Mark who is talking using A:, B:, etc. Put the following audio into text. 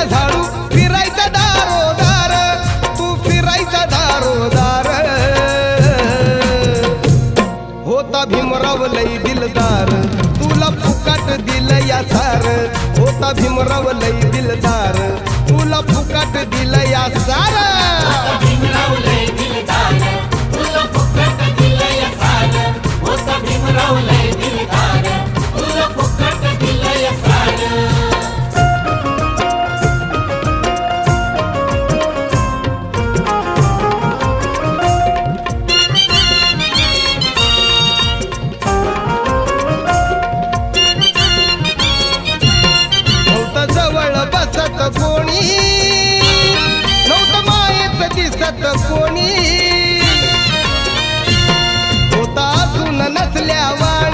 A: घ्यायचा झाडू फिरायचा दारोदार, तू फिरायचा दारोदार. होता भीमराव लई दिलदार, तुला फुकाट दिलं या सार. होता भीमराव लई दिलदार, तुला फुकाट दिलं या सार.
B: भीमराव लय दिलदार, तुला फुकट दिलं या सार. होता भीमराव लय दिलदार, तुला फुकट दिलं या सार.
A: नव्हतं जवळ बसत कोणी, नव्हतं मायेत दिसत कोणी. होता असून नसल्या वाणी,